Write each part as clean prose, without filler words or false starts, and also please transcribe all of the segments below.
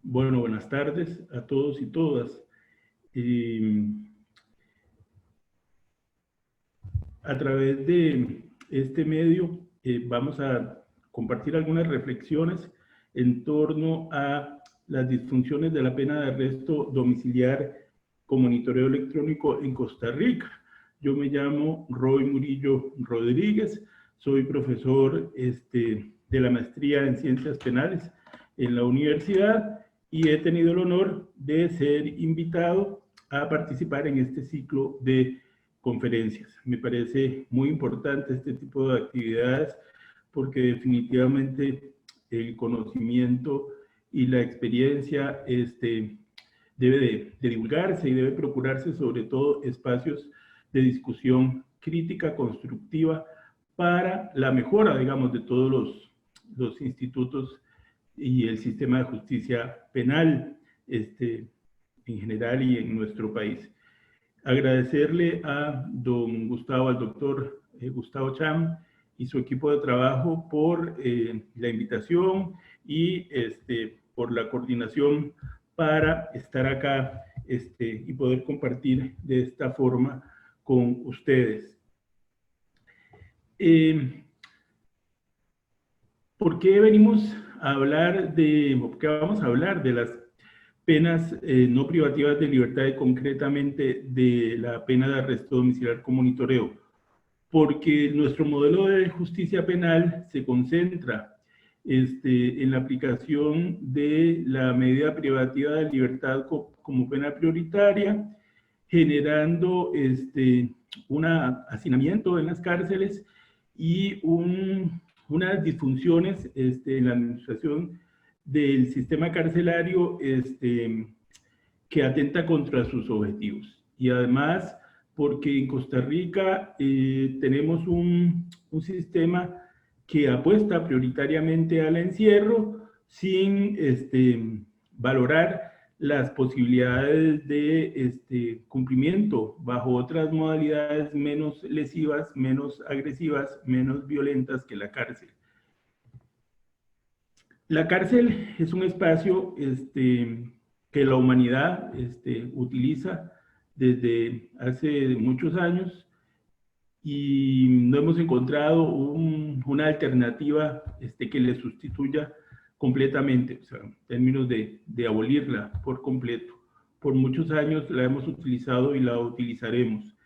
Bueno, buenas tardes a todos y todas. A través de este medio vamos a compartir algunas reflexiones en torno a las disfunciones de la pena de arresto domiciliar con monitoreo electrónico en Costa Rica. Yo me llamo Roy Murillo Rodríguez, soy profesor de la maestría en Ciencias Penales en la universidad y he tenido el honor de ser invitado a participar en este ciclo de conferencias. Me parece muy importante este tipo de actividades porque definitivamente el conocimiento y la experiencia debe de divulgarse y debe procurarse sobre todo espacios de discusión crítica, constructiva, para la mejora, digamos, de todos los institutos y el sistema de justicia penal en general y en nuestro país. Agradecerle a don Gustavo, al doctor Gustavo Cham y su equipo de trabajo por la invitación y por la coordinación para estar acá y poder compartir de esta forma con ustedes. ¿Por qué venimos a hablar por qué vamos a hablar de las penas no privativas de libertad y concretamente de la pena de arresto domiciliar con monitoreo? Porque nuestro modelo de justicia penal se concentra en la aplicación de la medida privativa de libertad como pena prioritaria, generando un hacinamiento en las cárceles y unas disfunciones en la administración del sistema carcelario que atenta contra sus objetivos. Y además, porque en Costa Rica tenemos un sistema que apuesta prioritariamente al encierro sin valorar las posibilidades de cumplimiento bajo otras modalidades menos lesivas, menos agresivas, menos violentas que la cárcel. La cárcel es un espacio que la humanidad utiliza desde hace muchos años y no hemos encontrado una alternativa que le sustituya completamente, o sea, en términos de abolirla por completo. Por muchos años la hemos utilizado y la utilizaremos.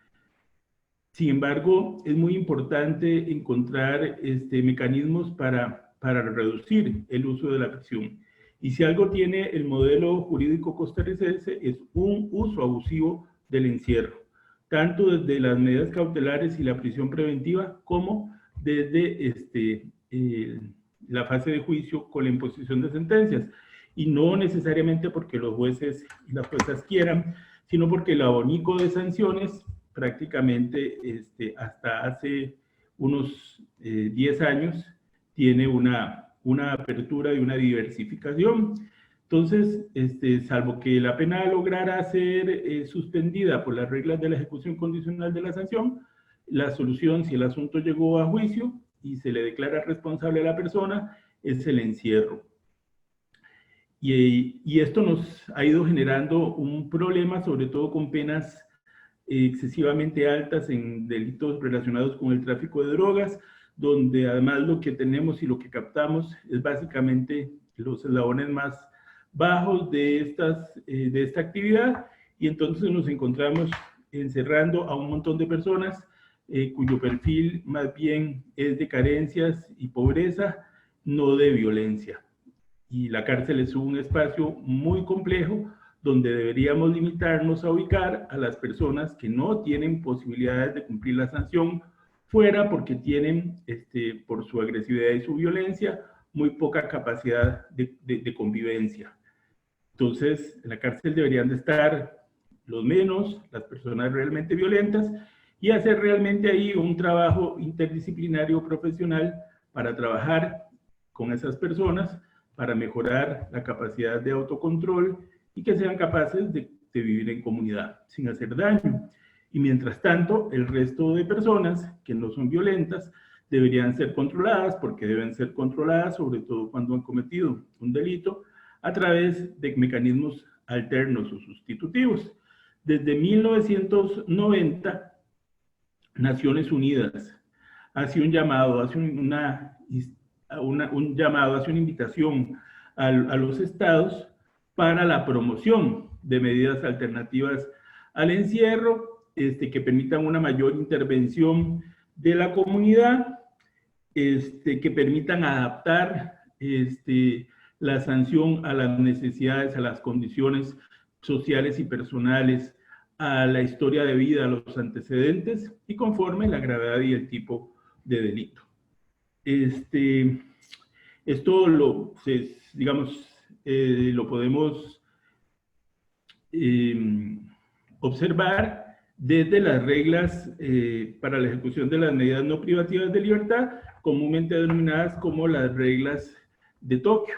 Sin embargo, es muy importante encontrar mecanismos para reducir el uso de la prisión. Y si algo tiene el modelo jurídico costarricense es un uso abusivo del encierro, tanto desde las medidas cautelares y la prisión preventiva como desde la fase de juicio con la imposición de sentencias. Y no necesariamente porque los jueces y las juezas quieran, sino porque el abanico de sanciones prácticamente hasta hace unos 10 años tiene una apertura y una diversificación. Entonces, salvo que la pena lograra ser suspendida por las reglas de la ejecución condicional de la sanción, la solución, si el asunto llegó a juicio y se le declara responsable a la persona, es el encierro. Y esto nos ha ido generando un problema, sobre todo con penas excesivamente altas en delitos relacionados con el tráfico de drogas, donde además lo que tenemos y lo que captamos es básicamente los eslabones más bajos de esta actividad, y entonces nos encontramos encerrando a un montón de personas cuyo perfil más bien es de carencias y pobreza, no de violencia. Y la cárcel es un espacio muy complejo donde deberíamos limitarnos a ubicar a las personas que no tienen posibilidades de cumplir la sanción fuera porque tienen, por su agresividad y su violencia, muy poca capacidad de convivencia. Entonces, en la cárcel deberían de estar los menos, las personas realmente violentas, y hacer realmente ahí un trabajo interdisciplinario profesional para trabajar con esas personas, para mejorar la capacidad de autocontrol y que sean capaces de vivir en comunidad sin hacer daño. Y mientras tanto, el resto de personas que no son violentas deberían ser controladas, porque deben ser controladas, sobre todo cuando han cometido un delito, a través de mecanismos alternos o sustitutivos. Desde 1990, Naciones Unidas hace un llamado, hace una invitación a los estados para la promoción de medidas alternativas al encierro, que permitan una mayor intervención de la comunidad, que permitan adaptar la sanción a las necesidades, a las condiciones sociales y personales, a la historia de vida, a los antecedentes y conforme la gravedad y el tipo de delito. Esto lo podemos observar desde las reglas para la ejecución de las medidas no privativas de libertad, comúnmente denominadas como las reglas de Tokio,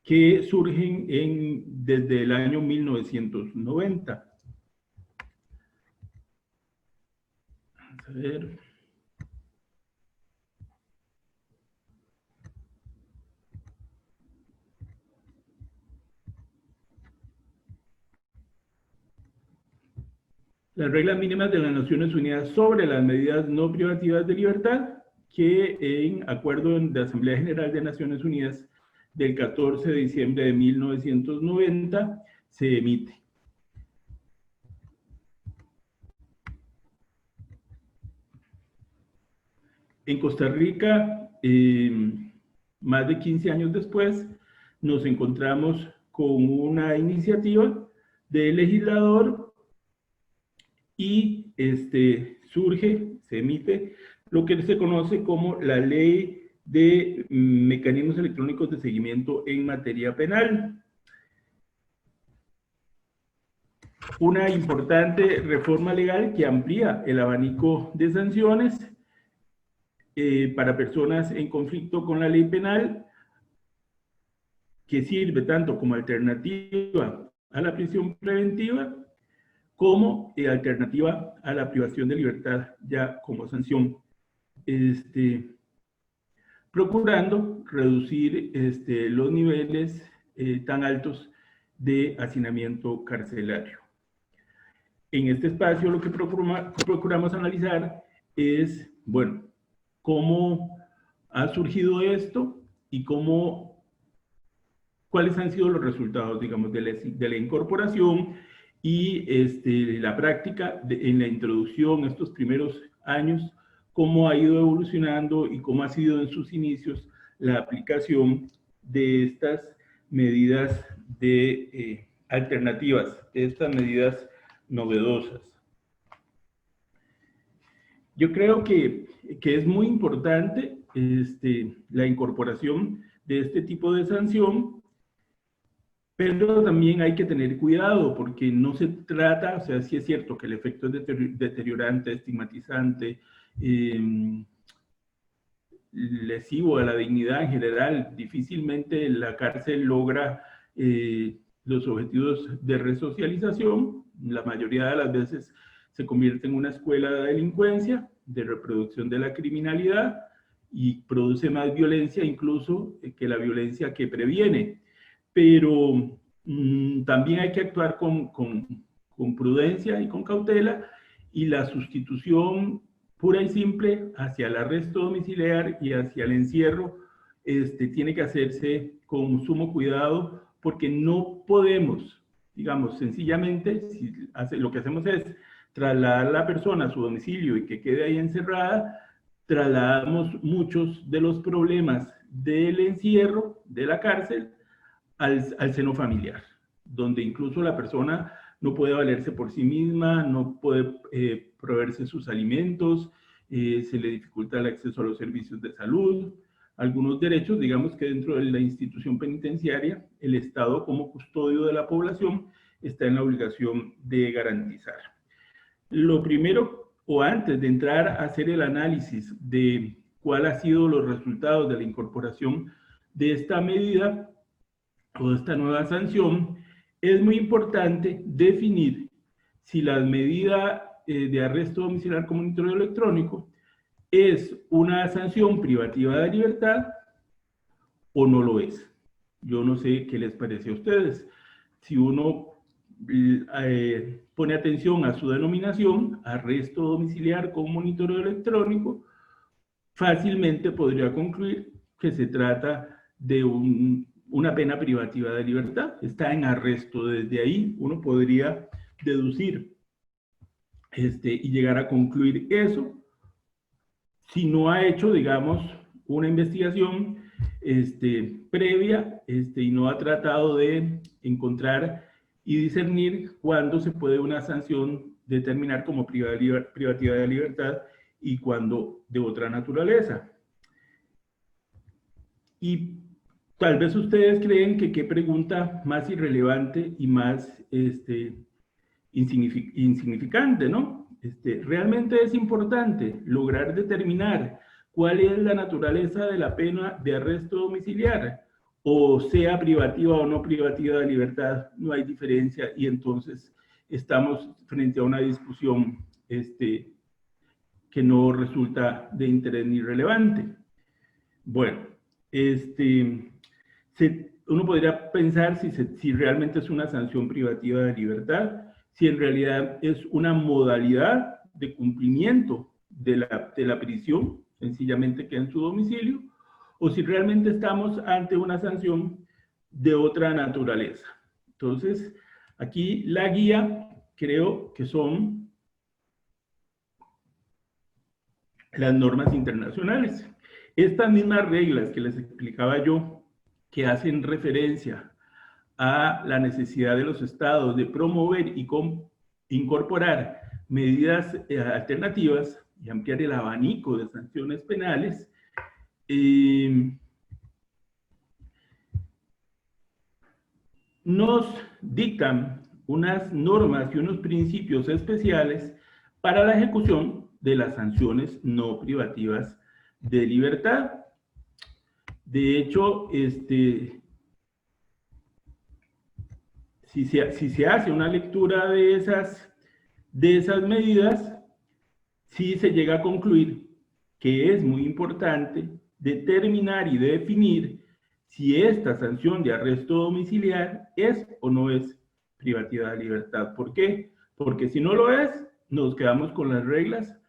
que surgen desde el año 1990. Vamos a ver. Las reglas mínimas de las Naciones Unidas sobre las medidas no privativas de libertad, que en acuerdo de Asamblea General de Naciones Unidas del 14 de diciembre de 1990 se emite. En Costa Rica, más de 15 años después, nos encontramos con una iniciativa del legislador y se emite lo que se conoce como la Ley de Mecanismos Electrónicos de Seguimiento en Materia Penal. Una importante reforma legal que amplía el abanico de sanciones para personas en conflicto con la ley penal, que sirve tanto como alternativa a la prisión preventiva como alternativa a la privación de libertad ya como sanción, procurando reducir los niveles tan altos de hacinamiento carcelario. En este espacio lo que procuramos analizar es, bueno, cómo ha surgido esto y cuáles han sido los resultados, digamos, de la incorporación y la práctica en la introducción, estos primeros años, cómo ha ido evolucionando y cómo ha sido en sus inicios la aplicación de estas medidas alternativas, de estas medidas novedosas. Yo creo que es muy importante la incorporación de este tipo de sanción, pero también hay que tener cuidado porque no se trata, o sea, sí es cierto que el efecto es deteriorante, estigmatizante, lesivo a la dignidad en general. Difícilmente la cárcel logra los objetivos de resocialización. La mayoría de las veces se convierte en una escuela de delincuencia, de reproducción de la criminalidad y produce más violencia incluso que la violencia que previene. Pero también hay que actuar con prudencia y con cautela, y la sustitución pura y simple hacia el arresto domiciliar y hacia el encierro tiene que hacerse con sumo cuidado, porque no podemos, digamos, sencillamente, lo que hacemos es trasladar a la persona a su domicilio y que quede ahí encerrada, trasladamos muchos de los problemas del encierro, de la cárcel, al seno familiar, donde incluso la persona no puede valerse por sí misma, no puede proveerse sus alimentos, se le dificulta el acceso a los servicios de salud, algunos derechos, digamos, que dentro de la institución penitenciaria, el Estado como custodio de la población está en la obligación de garantizar. Lo primero, o antes de entrar a hacer el análisis de cuáles han sido los resultados de la incorporación de esta medida o de esta nueva sanción, es muy importante definir si la medida de arresto domiciliar con monitoreo electrónico es una sanción privativa de libertad o no lo es. Yo no sé qué les parece a ustedes. Si uno pone atención a su denominación, arresto domiciliar con monitoreo electrónico, fácilmente podría concluir que se trata de una pena privativa de libertad. Está en arresto. Desde ahí uno podría deducir y llegar a concluir eso, si no ha hecho, digamos, una investigación previa y no ha tratado de encontrar y discernir cuándo se puede una sanción determinar como privativa de libertad y cuándo de otra naturaleza. Y tal vez ustedes creen que qué pregunta más irrelevante y más insignificante, ¿no? Realmente es importante lograr determinar cuál es la naturaleza de la pena de arresto domiciliar, o sea privativa o no privativa de libertad, no hay diferencia, y entonces estamos frente a una discusión que no resulta de interés ni relevante. Bueno, uno podría pensar si realmente es una sanción privativa de libertad, si en realidad es una modalidad de cumplimiento de la prisión, sencillamente que en su domicilio, o si realmente estamos ante una sanción de otra naturaleza. Entonces, aquí la guía creo que son las normas internacionales. Estas mismas reglas que les explicaba yo, que hacen referencia a la necesidad de los estados de promover y incorporar medidas alternativas y ampliar el abanico de sanciones penales, nos dictan unas normas y unos principios especiales para la ejecución de las sanciones no privativas de libertad. De hecho, si se hace una lectura de esas medidas, sí se llega a concluir que es muy importante determinar y definir si esta sanción de arresto domiciliar es o no es privativa de libertad. ¿Por qué? Porque si no lo es, nos quedamos con las reglas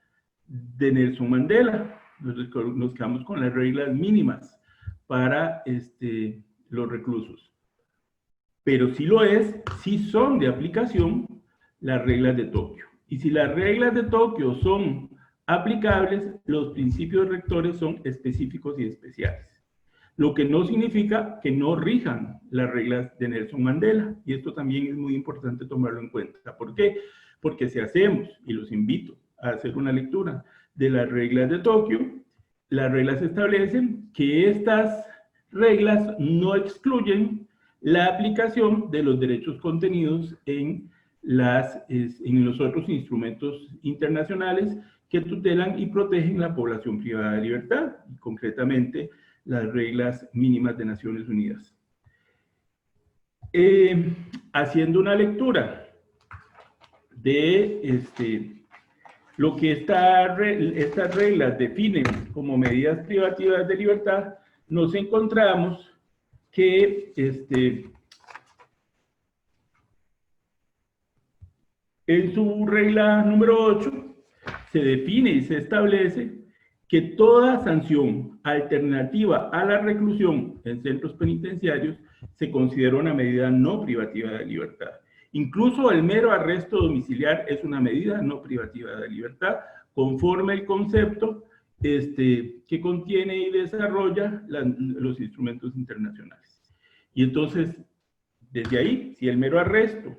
de Nelson Mandela, nos quedamos con las reglas mínimas para los reclusos. Pero si lo es, sí son de aplicación las reglas de Tokio. Y si las reglas de Tokio son aplicables, los principios rectores son específicos y especiales. Lo que no significa que no rijan las reglas de Nelson Mandela. Y esto también es muy importante tomarlo en cuenta. ¿Por qué? Porque si hacemos, y los invito a hacer una lectura de las reglas de Tokio, las reglas establecen que estas reglas no excluyen la aplicación de los derechos contenidos en los otros instrumentos internacionales que tutelan y protegen la población privada de libertad, y concretamente las reglas mínimas de Naciones Unidas. Haciendo una lectura de lo que estas reglas definen como medidas privativas de libertad, nos encontramos que en su regla número 8 se define y se establece que toda sanción alternativa a la reclusión en centros penitenciarios se considera una medida no privativa de libertad. Incluso el mero arresto domiciliar es una medida no privativa de libertad, conforme el concepto que contiene y desarrolla los instrumentos internacionales. Y entonces, desde ahí, si el mero arresto,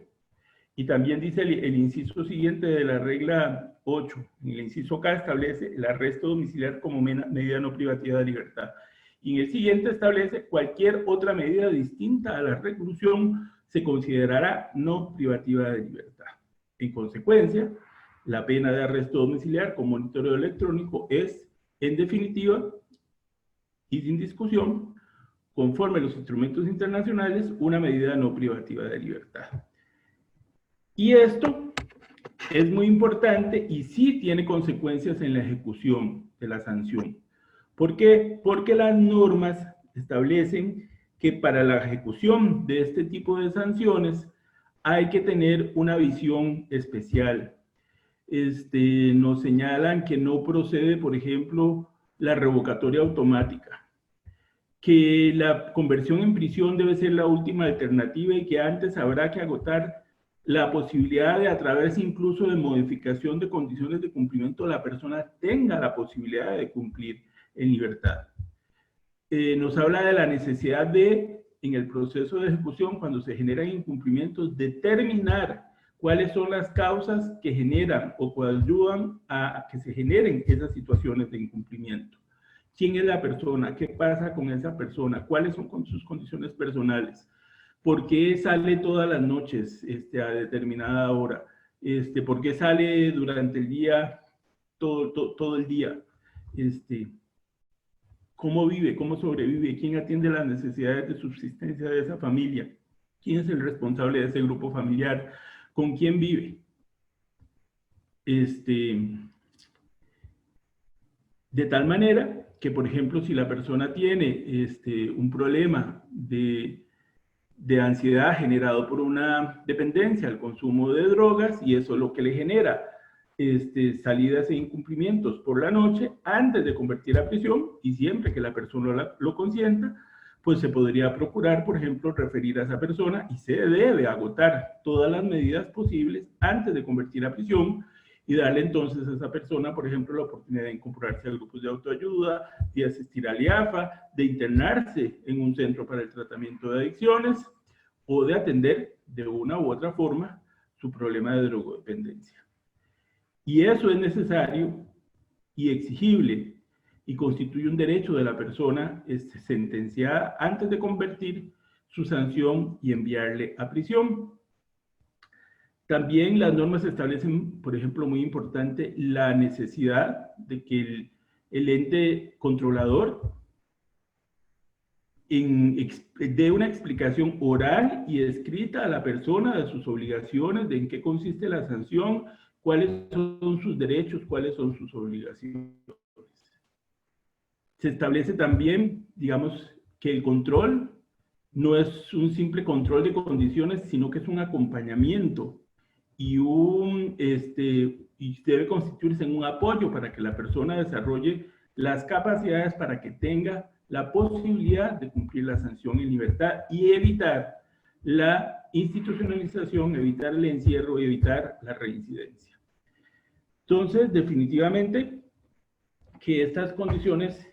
y también dice el inciso siguiente de la regla 8, en el inciso K establece el arresto domiciliar como medida no privativa de libertad. Y en el siguiente establece cualquier otra medida distinta a la reclusión se considerará no privativa de libertad. En consecuencia, la pena de arresto domiciliar con monitoreo electrónico es, en definitiva y sin discusión, conforme a los instrumentos internacionales, una medida no privativa de libertad. Y esto es muy importante y sí tiene consecuencias en la ejecución de la sanción. ¿Por qué? Porque las normas establecen que para la ejecución de este tipo de sanciones hay que tener una visión especial. Nos señalan que no procede, por ejemplo, la revocatoria automática, que la conversión en prisión debe ser la última alternativa y que antes habrá que agotar la posibilidad de, a través incluso de modificación de condiciones de cumplimiento, la persona tenga la posibilidad de cumplir en libertad. Nos habla de la necesidad de, en el proceso de ejecución, cuando se generan incumplimientos, determinar cuáles son las causas que generan o que ayudan a que se generen esas situaciones de incumplimiento. ¿Quién es la persona? ¿Qué pasa con esa persona? ¿Cuáles son sus condiciones personales? ¿Por qué sale todas las noches a determinada hora? ¿Por qué sale durante el día, todo el día? ¿Cómo vive? ¿Cómo sobrevive? ¿Quién atiende las necesidades de subsistencia de esa familia? ¿Quién es el responsable de ese grupo familiar? ¿Con quién vive? De tal manera que, por ejemplo, si la persona tiene un problema de ansiedad generado por una dependencia al consumo de drogas, y eso es lo que le genera salidas e incumplimientos por la noche, antes de convertir a prisión, y siempre que la persona lo consienta, pues se podría procurar, por ejemplo, referir a esa persona, y se debe agotar todas las medidas posibles antes de convertir a prisión, y darle entonces a esa persona, por ejemplo, la oportunidad de incorporarse a grupos de autoayuda, de asistir al IAFA, de internarse en un centro para el tratamiento de adicciones, o de atender de una u otra forma su problema de drogodependencia. Y eso es necesario y exigible, y constituye un derecho de la persona sentenciada antes de convertir su sanción y enviarle a prisión. También las normas establecen, por ejemplo, muy importante, la necesidad de que el ente controlador dé una explicación oral y escrita a la persona de sus obligaciones, de en qué consiste la sanción, cuáles son sus derechos, cuáles son sus obligaciones. Se establece también, digamos, que el control no es un simple control de condiciones, sino que es un acompañamiento y debe constituirse en un apoyo para que la persona desarrolle las capacidades para que tenga la posibilidad de cumplir la sanción en libertad y evitar la institucionalización, evitar el encierro y evitar la reincidencia. Entonces, definitivamente que estas condiciones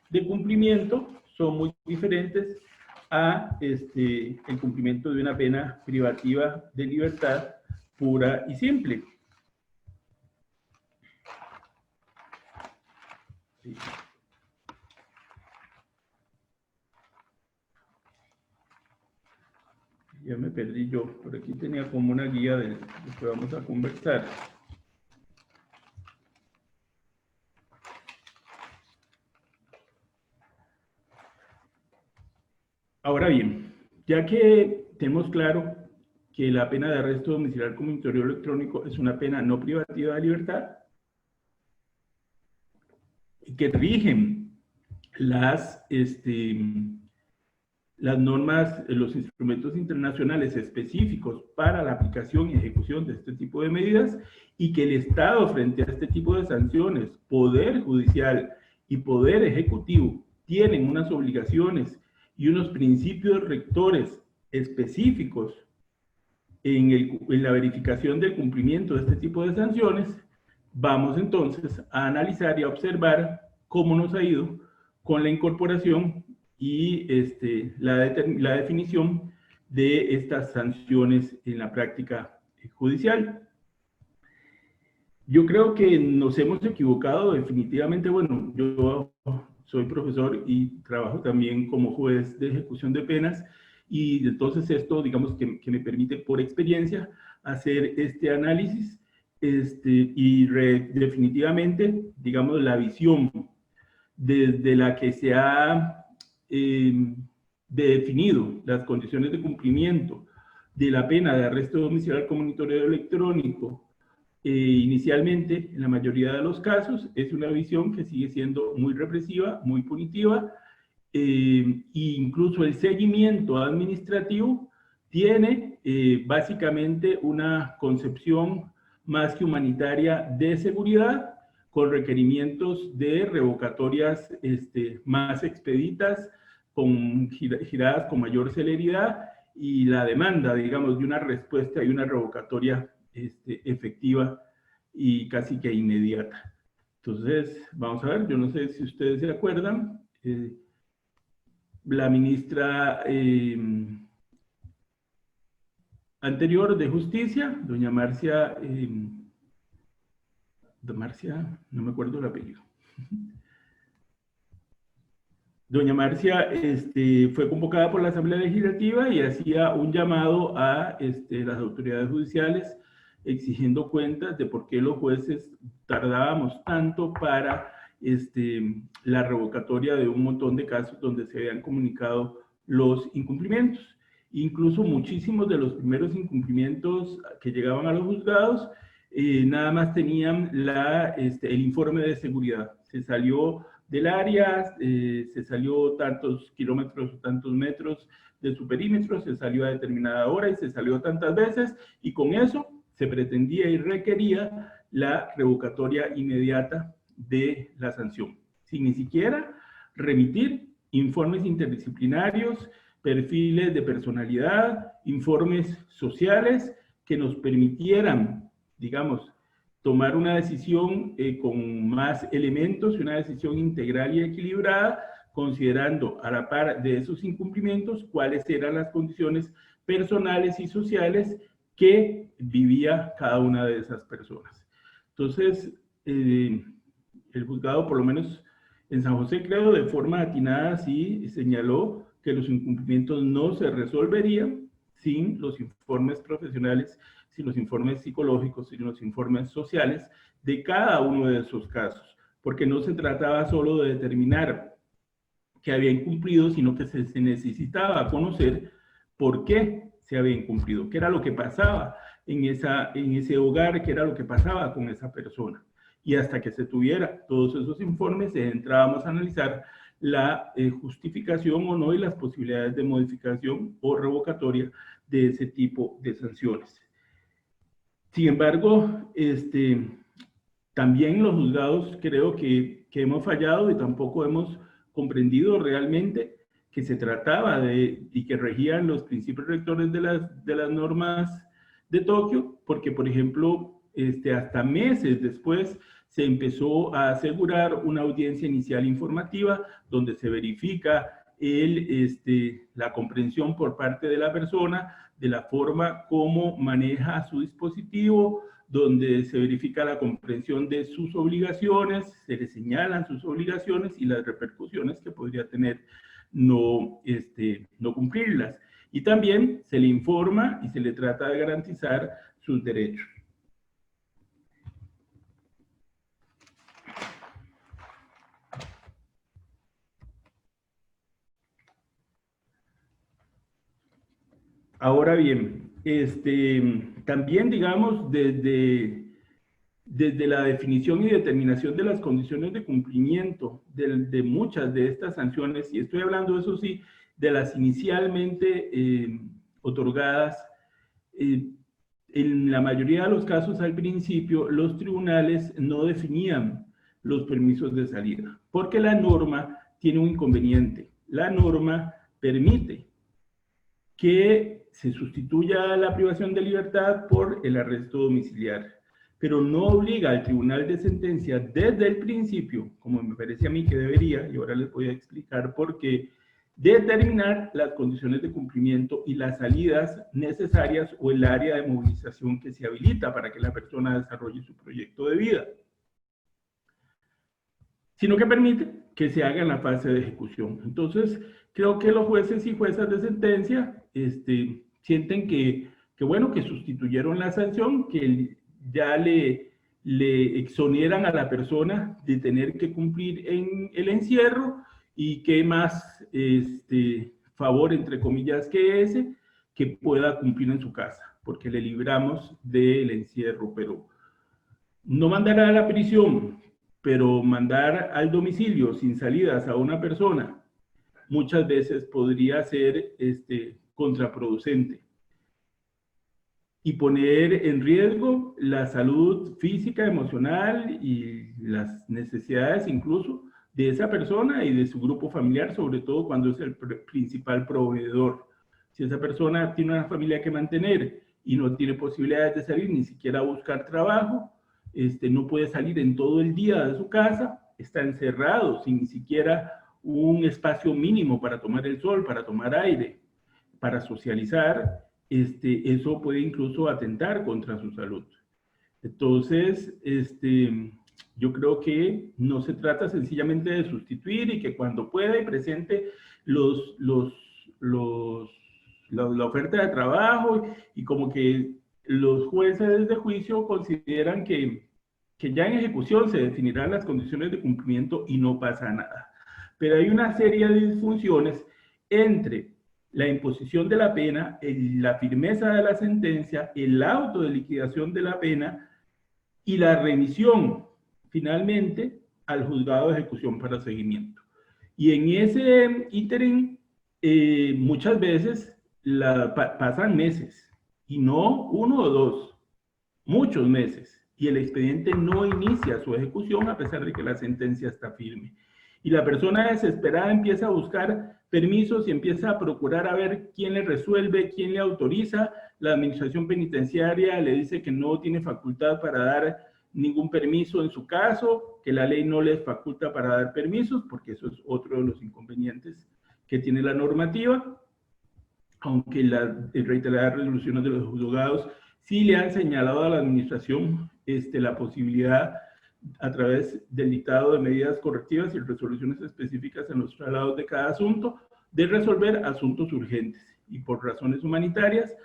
de cumplimiento son muy diferentes a el cumplimiento de una pena privativa de libertad pura y simple. Sí. Ya me perdí yo, por aquí tenía como una guía de lo que vamos a conversar. Ahora bien, ya que tenemos claro que la pena de arresto domiciliar como monitoreo electrónico es una pena no privativa de libertad, y que rigen las normas, los instrumentos internacionales específicos para la aplicación y ejecución de este tipo de medidas, y que el Estado, frente a este tipo de sanciones, Poder Judicial y Poder Ejecutivo, tienen unas obligaciones y unos principios rectores específicos en la verificación del cumplimiento de este tipo de sanciones. Vamos entonces a analizar y a observar cómo nos ha ido con la incorporación y la definición de estas sanciones en la práctica judicial. Yo creo que nos hemos equivocado definitivamente. Bueno, yo soy profesor y trabajo también como juez de ejecución de penas, y entonces esto, digamos, que me permite por experiencia hacer este análisis definitivamente, digamos, la visión desde la que se ha definido las condiciones de cumplimiento de la pena de arresto domiciliar con monitoreo electrónico. Inicialmente, en la mayoría de los casos, es una visión que sigue siendo muy represiva, muy punitiva, e incluso el seguimiento administrativo tiene básicamente una concepción más que humanitaria de seguridad, con requerimientos de revocatorias más expeditas, giradas con mayor celeridad, y la demanda, digamos, de una respuesta y una revocatoria efectiva y casi que inmediata. Entonces, vamos a ver, yo no sé si ustedes se acuerdan, la ministra anterior de Justicia, doña Marcia, no me acuerdo el apellido. Doña Marcia fue convocada por la Asamblea Legislativa y hacía un llamado a las autoridades judiciales exigiendo cuentas de por qué los jueces tardábamos tanto para la revocatoria de un montón de casos donde se habían comunicado los incumplimientos. Incluso muchísimos de los primeros incumplimientos que llegaban a los juzgados nada más tenían el informe de seguridad. Se salió del área, se salió tantos kilómetros o tantos metros de su perímetro, se salió a determinada hora y se salió tantas veces, y con eso se pretendía y requería la revocatoria inmediata de la sanción, sin ni siquiera remitir informes interdisciplinarios, perfiles de personalidad, informes sociales que nos permitieran, digamos, tomar una decisión con más elementos y una decisión integral y equilibrada, considerando a la par de esos incumplimientos cuáles eran las condiciones personales y sociales que vivía cada una de esas personas. Entonces, el juzgado, por lo menos en San José, creo, de forma atinada, sí señaló que los incumplimientos no se resolverían sin los informes profesionales, sin los informes psicológicos, sin los informes sociales de cada uno de esos casos, porque no se trataba solo de determinar que había incumplido, sino que se necesitaba conocer por qué se había incumplido, qué era lo que pasaba en ese hogar, qué era lo que pasaba con esa persona. Y hasta que se tuviera todos esos informes, entrábamos a analizar la justificación o no y las posibilidades de modificación o revocatoria de ese tipo de sanciones. Sin embargo, también los juzgados creo que hemos fallado y tampoco hemos comprendido realmente que se trataba y que regían los principios rectores de las normas de Tokio, porque, por ejemplo, hasta meses después se empezó a asegurar una audiencia inicial informativa donde se verifica la comprensión por parte de la persona de la forma como maneja su dispositivo, donde se verifica la comprensión de sus obligaciones, se le señalan sus obligaciones y las repercusiones que podría tener no cumplirlas. Y también se le informa y se le trata de garantizar sus derechos. Ahora bien, también, digamos, desde la definición y determinación de las condiciones de cumplimiento de muchas de estas sanciones, y estoy hablando, eso sí, de las inicialmente otorgadas, en la mayoría de los casos al principio los tribunales no definían los permisos de salida, porque la norma tiene un inconveniente. La norma permite que se sustituya la privación de libertad por el arresto domiciliario, pero no obliga al tribunal de sentencia desde el principio, como me parece a mí que debería, y ahora les voy a explicar por qué, determinar las condiciones de cumplimiento y las salidas necesarias o el área de movilización que se habilita para que la persona desarrolle su proyecto de vida, sino que permite que se haga en la fase de ejecución. Entonces, creo que los jueces y juezas de sentencia sienten que bueno, que sustituyeron la sanción, que ya le exoneran a la persona de tener que cumplir en el encierro, y qué más favor, entre comillas, que ese, que pueda cumplir en su casa, porque le libramos del encierro. Pero no mandar a la prisión, pero mandar al domicilio sin salidas a una persona muchas veces podría ser contraproducente y poner en riesgo la salud física, emocional y las necesidades incluso de esa persona y de su grupo familiar, sobre todo cuando es el principal proveedor. Si esa persona tiene una familia que mantener y no tiene posibilidades de salir, ni siquiera a buscar trabajo, no puede salir en todo el día de su casa, está encerrado sin ni siquiera un espacio mínimo para tomar el sol, para tomar aire, para socializar, eso puede incluso atentar contra su salud. Entonces, yo creo que no se trata sencillamente de sustituir y que cuando pueda y presente la oferta de trabajo y como que los jueces de juicio consideran que ya en ejecución se definirán las condiciones de cumplimiento y no pasa nada. Pero hay una serie de disfunciones entre la imposición de la pena, la firmeza de la sentencia, el auto de liquidación de la pena y la remisión, finalmente, al juzgado de ejecución para seguimiento. Y en ese ínterin, muchas veces pasan meses, y no uno o dos, muchos meses, y el expediente no inicia su ejecución a pesar de que la sentencia está firme. Y la persona desesperada empieza a buscar permisos y empieza a procurar a ver quién le resuelve, quién le autoriza. La administración penitenciaria le dice que no tiene facultad para dar ningún permiso en su caso, que la ley no les faculta para dar permisos, porque eso es otro de los inconvenientes que tiene la normativa, aunque las reiteradas resoluciones de los juzgados sí le han señalado a la administración la posibilidad, a través del dictado de medidas correctivas y resoluciones específicas en los traslados de cada asunto, de resolver asuntos urgentes y por razones humanitarias,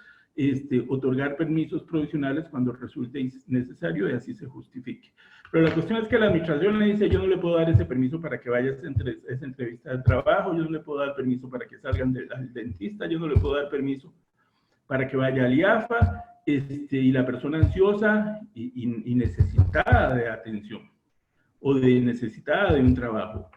otorgar permisos provisionales cuando resulte necesario y así se justifique. Pero la cuestión es que la administración le dice, yo no le puedo dar ese permiso para que vaya a esa entrevista de trabajo, yo no le puedo dar permiso para que salgan al dentista, yo no le puedo dar permiso para que vaya al IAFA, y la persona ansiosa y necesitada de atención o necesitada de un trabajo.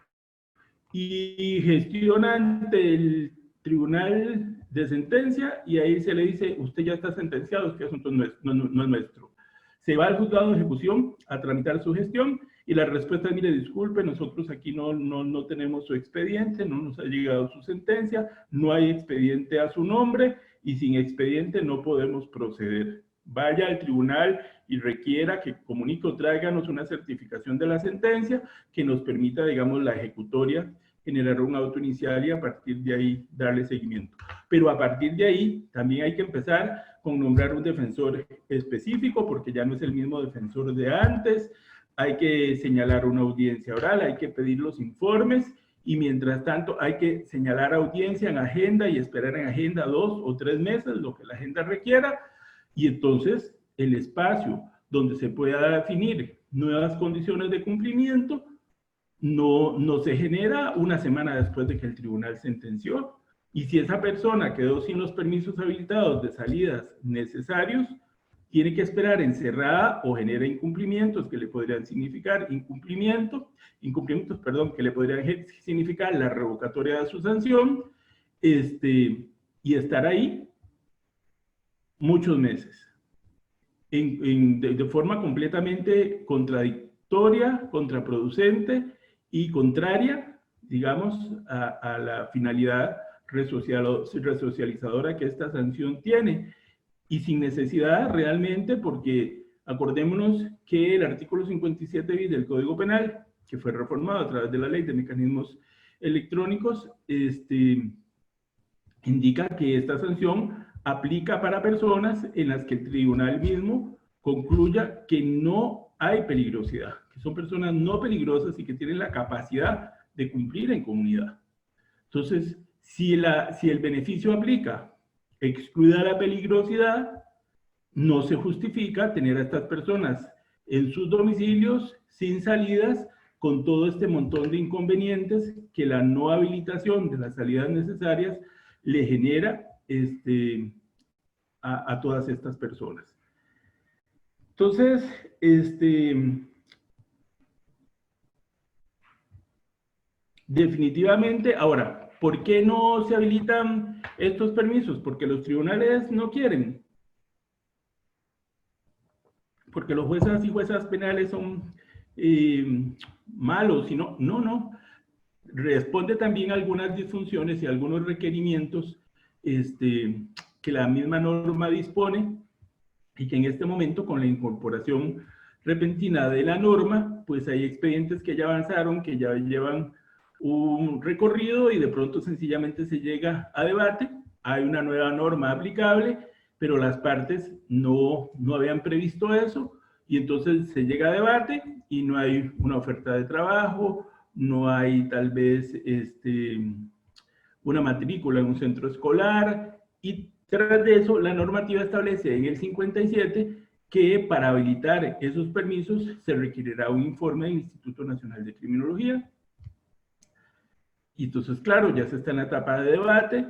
Y gestiona ante el tribunal de sentencia y ahí se le dice, usted ya está sentenciado, este asunto no es nuestro. Se va al juzgado de ejecución a tramitar su gestión y la respuesta es, mire, disculpe, nosotros aquí no tenemos su expediente, no nos ha llegado su sentencia, no hay expediente a su nombre y sin expediente no podemos proceder. Vaya al tribunal y requiera que comunique o tráiganos una certificación de la sentencia que nos permita, digamos, la ejecutoria, generar un auto inicial y a partir de ahí darle seguimiento. Pero a partir de ahí también hay que empezar con nombrar un defensor específico porque ya no es el mismo defensor de antes, hay que señalar una audiencia oral, hay que pedir los informes y mientras tanto hay que señalar audiencia en agenda y esperar en agenda 2 o 3 meses, lo que la agenda requiera, y entonces el espacio donde se pueda definir nuevas condiciones de cumplimiento no se genera una semana después de que el tribunal sentenció. Y si esa persona quedó sin los permisos habilitados de salidas necesarios, tiene que esperar encerrada o genera incumplimientos que le podrían significar incumplimientos, que le podrían significar la revocatoria de su sanción, y estar ahí muchos meses, de forma completamente contradictoria, contraproducente y contraria, digamos, a la finalidad resocializadora que esta sanción tiene. Y sin necesidad realmente, porque acordémonos que el artículo 57 bis del Código Penal, que fue reformado a través de la Ley de Mecanismos Electrónicos, indica que esta sanción aplica para personas en las que el tribunal mismo concluya que no hay peligrosidad, que son personas no peligrosas y que tienen la capacidad de cumplir en comunidad. Entonces, si el beneficio aplica excluida la peligrosidad, no se justifica tener a estas personas en sus domicilios sin salidas con todo este montón de inconvenientes que la no habilitación de las salidas necesarias le genera a todas estas personas. Entonces, definitivamente, ahora, ¿Por qué no se habilitan estos permisos? Porque los tribunales no quieren. Porque los jueces y juezas penales son malos, sino, no. Responde también a algunas disfunciones y a algunos requerimientos que la misma norma dispone y que en este momento, con la incorporación repentina de la norma, pues hay expedientes que ya avanzaron, que ya llevan un recorrido y de pronto sencillamente se llega a debate. Hay una nueva norma aplicable, pero las partes no habían previsto eso y entonces se llega a debate y no hay una oferta de trabajo, no hay tal vez una matrícula en un centro escolar y tras de eso la normativa establece en el 57 que para habilitar esos permisos se requerirá un informe del Instituto Nacional de Criminología. Y entonces, claro, ya se está en la etapa de debate,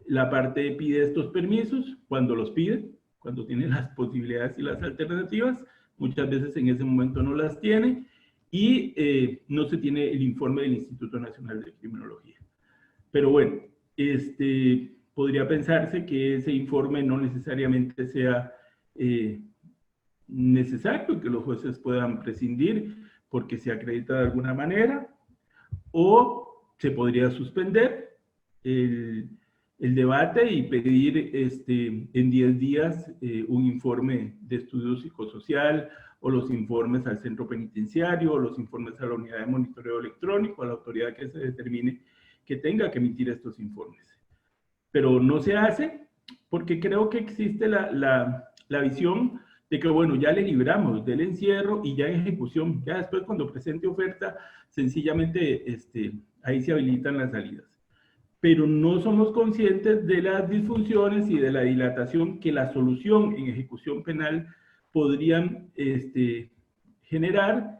la parte pide estos permisos, cuando los pide, cuando tiene las posibilidades y las alternativas, muchas veces en ese momento no las tiene, y no se tiene el informe del Instituto Nacional de Criminología. Pero bueno, podría pensarse que ese informe no necesariamente sea necesario, que los jueces puedan prescindir porque se acredita de alguna manera, o se podría suspender el debate y pedir en 10 días un informe de estudio psicosocial o los informes al centro penitenciario o los informes a la unidad de monitoreo electrónico, a la autoridad que se determine que tenga que emitir estos informes. Pero no se hace porque creo que existe la visión de que, bueno, ya le libramos del encierro y ya en ejecución, ya después cuando presente oferta, sencillamente ahí se habilitan las salidas. Pero no somos conscientes de las disfunciones y de la dilatación que la solución en ejecución penal podrían generar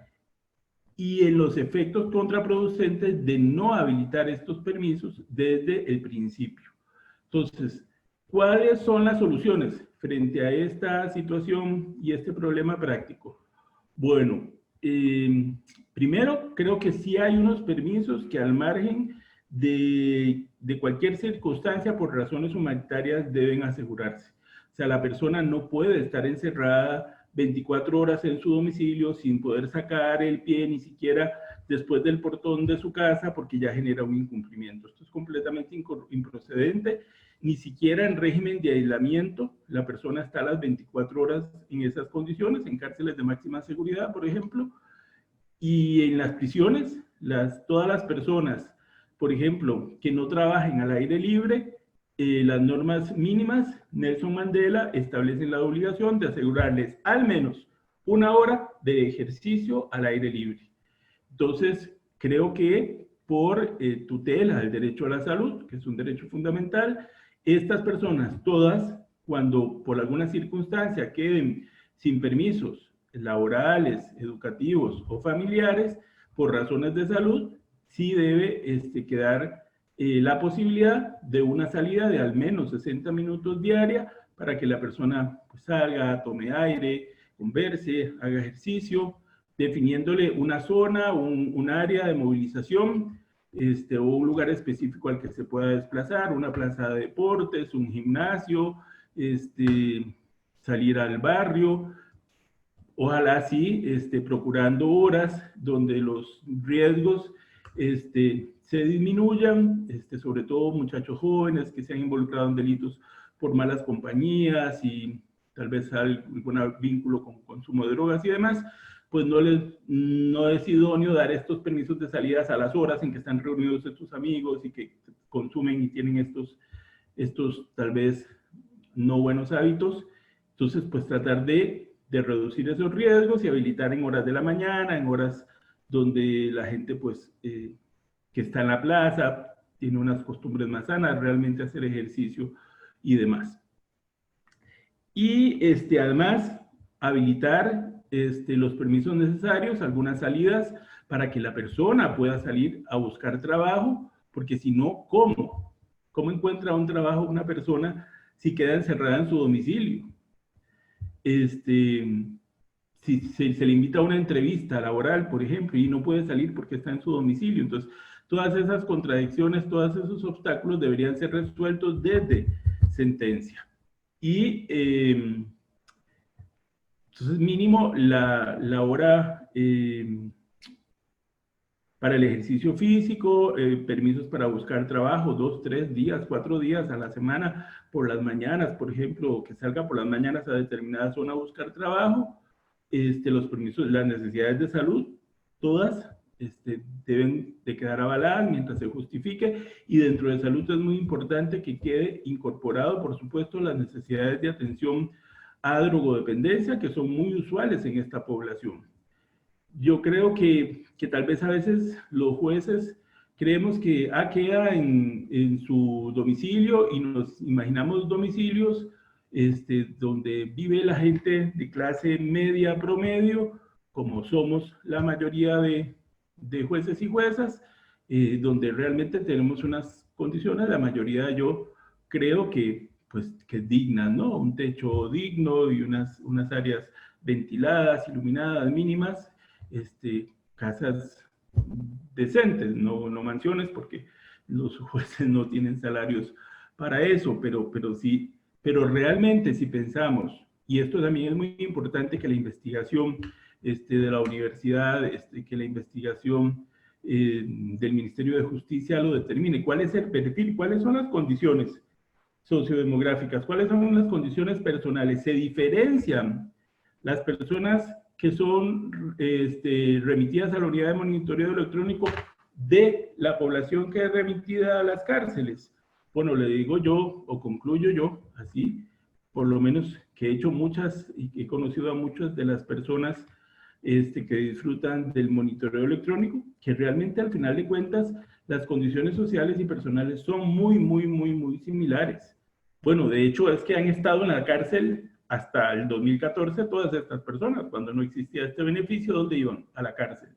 y en los efectos contraproducentes de no habilitar estos permisos desde el principio. Entonces, ¿cuáles son las soluciones frente a esta situación y este problema práctico? Bueno, primero, creo que sí hay unos permisos que al margen de cualquier circunstancia por razones humanitarias deben asegurarse. O sea, la persona no puede estar encerrada 24 horas en su domicilio sin poder sacar el pie ni siquiera después del portón de su casa porque ya genera un incumplimiento. Esto es completamente improcedente. Ni siquiera en régimen de aislamiento la persona está a las 24 horas en esas condiciones, en cárceles de máxima seguridad, por ejemplo, y en las prisiones, todas las personas, por ejemplo, que no trabajen al aire libre, las normas mínimas, Nelson Mandela establecen la obligación de asegurarles al menos 1 hora de ejercicio al aire libre. Entonces, creo que por tutela del derecho a la salud, que es un derecho fundamental, estas personas todas, cuando por alguna circunstancia queden sin permisos laborales, educativos o familiares, por razones de salud, sí debe quedar la posibilidad de una salida de al menos 60 minutos diaria para que la persona pues, salga, tome aire, converse, haga ejercicio, definiéndole una zona, un área de movilización o un lugar específico al que se pueda desplazar, una plaza de deportes, un gimnasio, salir al barrio, ojalá sí, procurando horas donde los riesgos se disminuyan, sobre todo muchachos jóvenes que se han involucrado en delitos por malas compañías y tal vez algún vínculo con consumo de drogas y demás, pues no es idóneo dar estos permisos de salidas a las horas en que están reunidos estos amigos y que consumen y tienen estos tal vez no buenos hábitos. Entonces, pues tratar de reducir esos riesgos y habilitar en horas de la mañana, en horas donde la gente pues que está en la plaza, tiene unas costumbres más sanas, realmente hacer ejercicio y demás. Y además habilitar los permisos necesarios, algunas salidas para que la persona pueda salir a buscar trabajo, porque si no, ¿cómo? ¿Cómo encuentra un trabajo una persona si queda encerrada en su domicilio? Si se le invita a una entrevista laboral, por ejemplo, y no puede salir porque está en su domicilio, entonces Todas esas contradicciones, todos esos obstáculos deberían ser resueltos desde sentencia. Y entonces mínimo la hora para el ejercicio físico, permisos para buscar trabajo, 2, 3 días, 4 días a la semana, por las mañanas, por ejemplo, que salga por las mañanas a determinada zona a buscar trabajo, los permisos, las necesidades de salud, todas deben de quedar avaladas mientras se justifique, y dentro de salud es muy importante que quede incorporado, por supuesto, las necesidades de atención a drogodependencia, que son muy usuales en esta población. Yo creo que tal vez a veces los jueces creemos que queda en su domicilio y nos imaginamos domicilios donde vive la gente de clase media promedio, como somos la mayoría de jueces y juezas, donde realmente tenemos unas condiciones, la mayoría yo creo que dignas, ¿no? Un techo digno y unas áreas ventiladas, iluminadas, mínimas, casas decentes, no mansiones, porque los jueces no tienen salarios para eso, pero sí, pero realmente si pensamos, y esto también es muy importante, que la investigación de la universidad, que la investigación del Ministerio de Justicia lo determine, cuál es el perfil, cuáles son las condiciones sociodemográficas, cuáles son las condiciones personales, se diferencian las personas que son remitidas a la unidad de monitoreo electrónico de la población que es remitida a las cárceles. Bueno, le digo yo, o concluyo yo, así, por lo menos que he hecho muchas y he conocido a muchas de las personas que disfrutan del monitoreo electrónico, que realmente al final de cuentas las condiciones sociales y personales son muy similares. Bueno, de hecho es que han estado en la cárcel hasta el 2014 todas estas personas, cuando no existía este beneficio, ¿dónde iban? A la cárcel.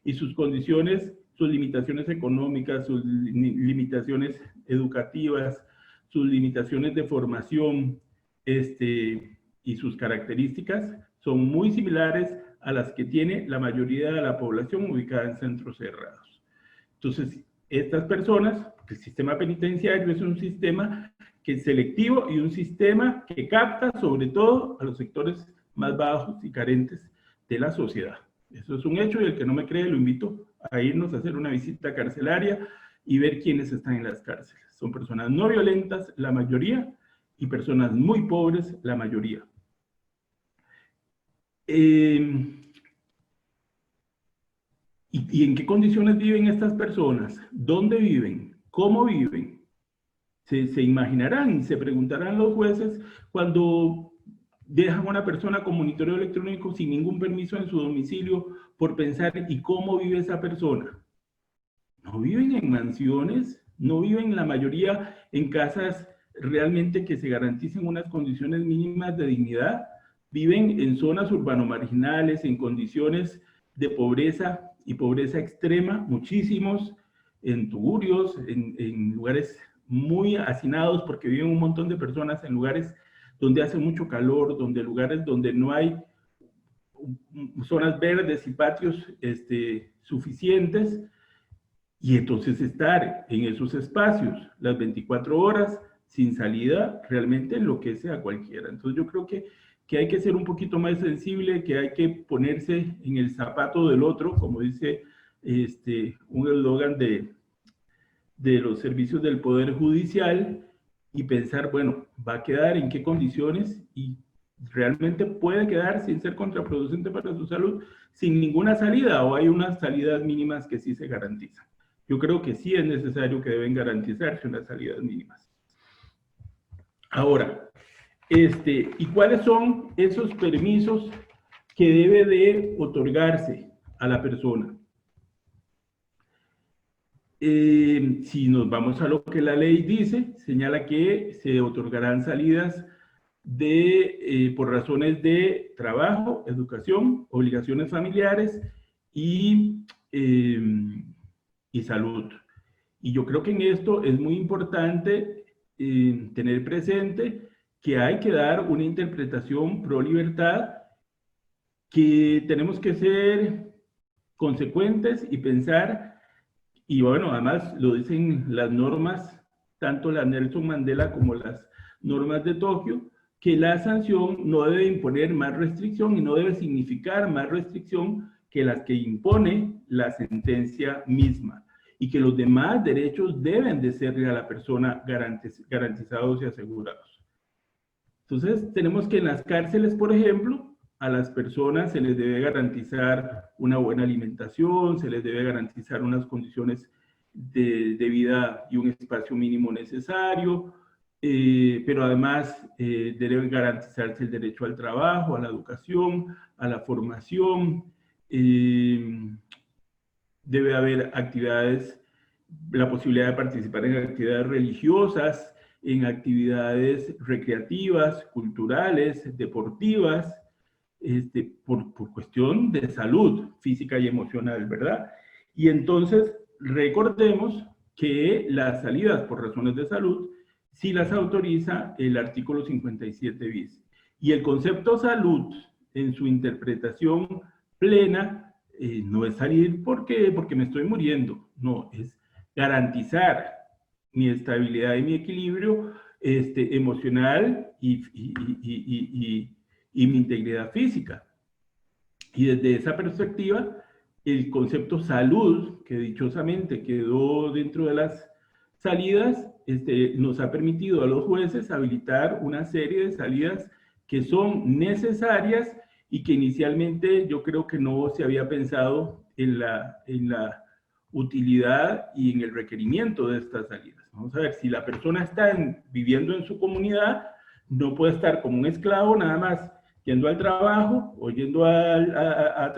Y sus condiciones, sus limitaciones económicas, sus limitaciones educativas, sus limitaciones de formación y sus características son muy similares a las que tiene la mayoría de la población ubicada en centros cerrados. Entonces, estas personas, el sistema penitenciario es un sistema que es selectivo y un sistema que capta sobre todo a los sectores más bajos y carentes de la sociedad. Eso es un hecho, y el que no me cree lo invito a irnos a hacer una visita carcelaria y ver quiénes están en las cárceles. Son personas no violentas, la mayoría, y personas muy pobres, la mayoría. ¿Y en qué condiciones viven estas personas? ¿Dónde viven? ¿Cómo viven? Se imaginarán, se preguntarán los jueces cuando dejan a una persona con monitoreo electrónico sin ningún permiso en su domicilio, por pensar, ¿y cómo vive esa persona? No viven en mansiones, no viven la mayoría en casas realmente que se garanticen unas condiciones mínimas de dignidad, viven en zonas urbano-marginales, en condiciones de pobreza y pobreza extrema, muchísimos, en tugurios, en lugares muy hacinados, porque viven un montón de personas en lugares donde hace mucho calor, lugares donde no hay zonas verdes y patios suficientes, y entonces estar en esos espacios las 24 horas sin salida realmente enloquece a cualquiera. Entonces yo creo que hay que ser un poquito más sensible, que hay que ponerse en el zapato del otro, como dice un eslogan de los servicios del Poder Judicial, y pensar, bueno, va a quedar en qué condiciones, y realmente puede quedar sin ser contraproducente para su salud, sin ninguna salida, o hay unas salidas mínimas que sí se garantizan. Yo creo que sí es necesario, que deben garantizarse unas salidas mínimas. Ahora, ¿y cuáles son esos permisos que debe de otorgarse a la persona? Si nos vamos a lo que la ley dice, señala que se otorgarán salidas por razones de trabajo, educación, obligaciones familiares y salud. Y yo creo que en esto es muy importante tener presente que hay que dar una interpretación pro libertad, que tenemos que ser consecuentes y pensar Y bueno, además lo dicen las normas, tanto la Nelson Mandela como las normas de Tokio, que la sanción no debe imponer más restricción y no debe significar más restricción que las que impone la sentencia misma, y que los demás derechos deben de serle a la persona garantizados y asegurados. Entonces, tenemos que en las cárceles, por ejemplo, a las personas se les debe garantizar una buena alimentación, se les debe garantizar unas condiciones de vida y un espacio mínimo necesario, pero además debe garantizarse el derecho al trabajo, a la educación, a la formación, debe haber actividades, la posibilidad de participar en actividades religiosas, en actividades recreativas, culturales, deportivas, por cuestión de salud física y emocional, ¿verdad? Y entonces recordemos que las salidas por razones de salud sí las autoriza el artículo 57 bis. Y el concepto salud, en su interpretación plena, no es salir porque me estoy muriendo, no, es garantizar mi estabilidad y mi equilibrio emocional y mi integridad física. Y desde esa perspectiva, el concepto salud, que dichosamente quedó dentro de las salidas, nos ha permitido a los jueces habilitar una serie de salidas que son necesarias y que inicialmente yo creo que no se había pensado en la utilidad y en el requerimiento de estas salidas. Vamos a ver, si la persona está viviendo en su comunidad, no puede estar como un esclavo nada más yendo al trabajo o yendo a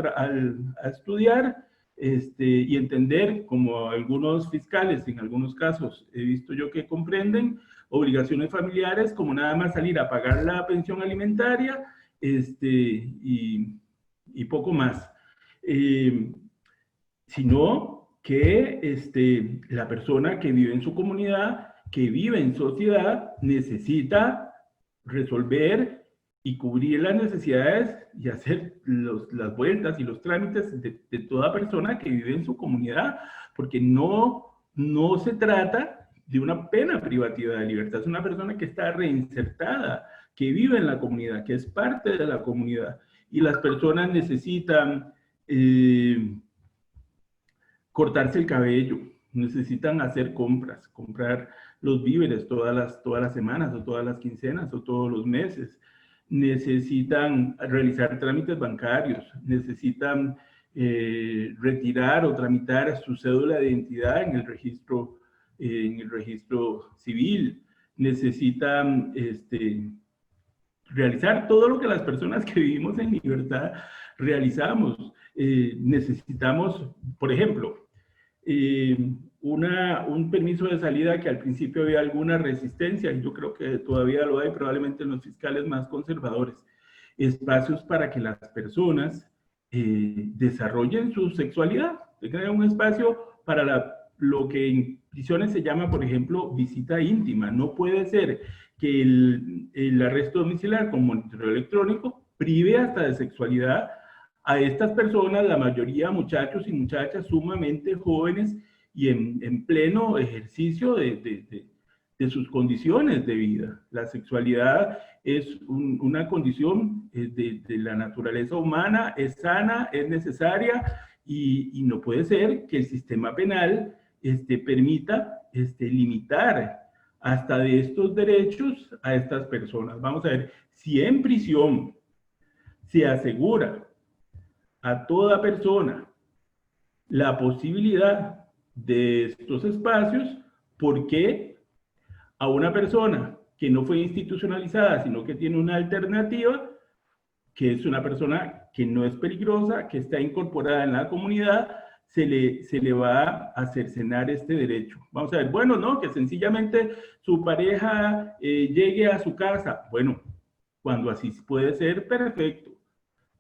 estudiar, y entender, como algunos fiscales en algunos casos he visto yo que comprenden, obligaciones familiares como nada más salir a pagar la pensión alimentaria, y poco más. Sino que la persona que vive en su comunidad, que vive en sociedad, necesita resolver y cubrir las necesidades y hacer las vueltas y los trámites de toda persona que vive en su comunidad, porque no se trata de una pena privativa de libertad, es una persona que está reinsertada, que vive en la comunidad, que es parte de la comunidad, y las personas necesitan cortarse el cabello, necesitan hacer compras, comprar los víveres todas las semanas o todas las quincenas o todos los meses, necesitan realizar trámites bancarios, necesitan retirar o tramitar su cédula de identidad en el registro civil, necesitan realizar todo lo que las personas que vivimos en libertad realizamos. Necesitamos, por ejemplo, un permiso de salida que al principio había alguna resistencia, y yo creo que todavía lo hay, probablemente en los fiscales más conservadores, espacios para que las personas desarrollen su sexualidad, tengan un espacio para lo que en prisiones se llama, por ejemplo, visita íntima. No puede ser que el arresto domiciliar con monitoreo electrónico prive hasta de sexualidad a estas personas, la mayoría muchachos y muchachas sumamente jóvenes y en pleno ejercicio de sus condiciones de vida. La sexualidad es una condición de la naturaleza humana, es sana, es necesaria, y no puede ser que el sistema penal permita limitar hasta de estos derechos a estas personas. Vamos a ver, si en prisión se asegura a toda persona la posibilidad de estos espacios, ¿por qué a una persona que no fue institucionalizada, sino que tiene una alternativa, que es una persona que no es peligrosa, que está incorporada en la comunidad, se le va a cercenar este derecho? Vamos a ver, bueno, no, que sencillamente su pareja llegue a su casa. Bueno, cuando así puede ser, perfecto,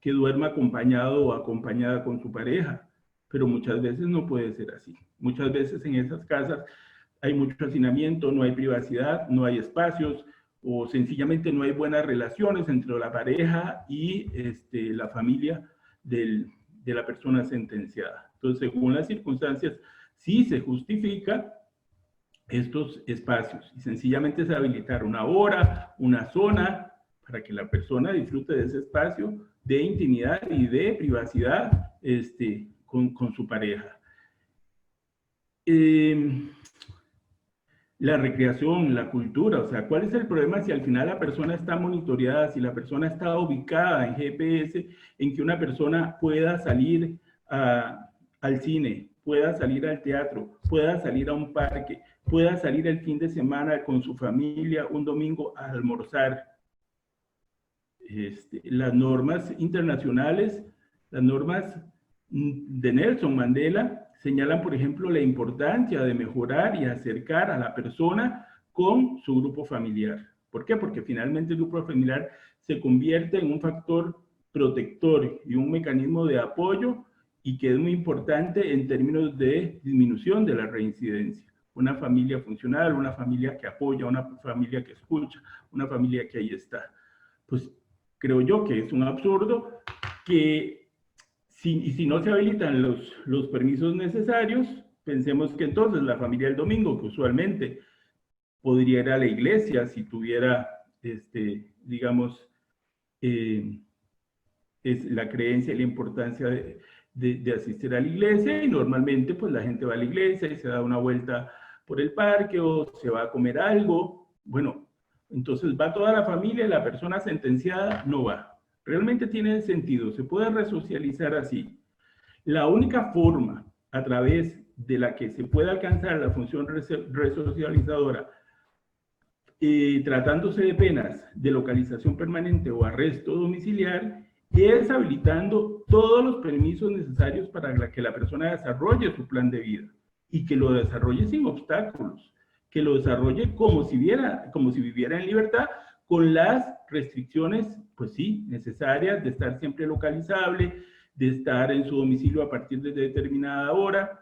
que duerma acompañado o acompañada con su pareja, pero muchas veces no puede ser así. Muchas veces en esas casas hay mucho hacinamiento, no hay privacidad, no hay espacios, o sencillamente no hay buenas relaciones entre la pareja y la familia de la persona sentenciada. Entonces, según las circunstancias, sí se justifica estos espacios y sencillamente es habilitar una hora, una zona para que la persona disfrute de ese espacio de intimidad y de privacidad con su pareja. La recreación, la cultura, o sea, ¿cuál es el problema si al final la persona está monitoreada, si la persona está ubicada en GPS, en que una persona pueda salir al cine, pueda salir al teatro, pueda salir a un parque, pueda salir el fin de semana con su familia un domingo a almorzar? Las normas internacionales, las normas de Nelson Mandela, señalan, por ejemplo, la importancia de mejorar y acercar a la persona con su grupo familiar. ¿Por qué? Porque finalmente el grupo familiar se convierte en un factor protector y un mecanismo de apoyo y que es muy importante en términos de disminución de la reincidencia. Una familia funcional, una familia que apoya, una familia que escucha, una familia que ahí está. Pues creo yo que es un absurdo que si no se habilitan los permisos necesarios, pensemos que entonces la familia del domingo, que usualmente podría ir a la iglesia si tuviera, digamos, es la creencia y la importancia de asistir a la iglesia, y normalmente pues la gente va a la iglesia y se da una vuelta por el parque o se va a comer algo. Bueno, entonces va toda la familia y la persona sentenciada no va. Realmente tiene sentido, se puede resocializar así. La única forma a través de la que se puede alcanzar la función resocializadora, tratándose de penas de localización permanente o arresto domiciliar, es habilitando todos los permisos necesarios para que la persona desarrolle su plan de vida y que lo desarrolle sin obstáculos, que lo desarrolle como si viviera en libertad, con las restricciones, pues sí, necesarias de estar siempre localizable, de estar en su domicilio a partir de determinada hora,